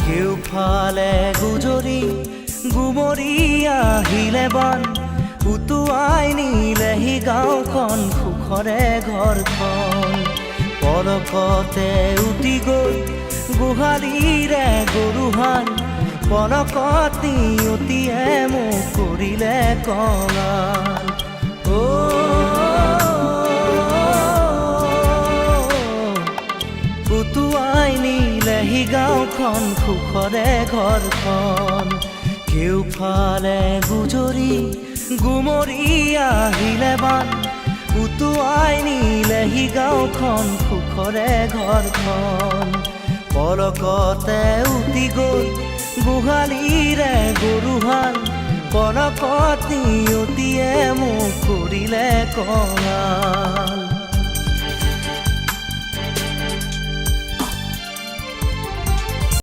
কেউফালে গুজৰি গুমৰি আহিলে বান উটুৱাই নিলেহি গাঁওখন সুখৰে ঘৰখন পলকতে উটি গৈ গোহালিৰে গৰুহাল পলকত নিয়তিয়ে মোক কৰিলে কঙাল উটুৱাই নিলেহি গাঁওখন সুখৰে ঘৰখন কেউফালে গুজৰি গুমৰি আহিলে বান উটুৱাই নিলেহি গাঁওখন সুখৰে ঘৰখন পলকতে উটি গৈ গোহালিৰে গৰুহাল পলকত নিয়তিয়ে মোক কৰিলে কঙাল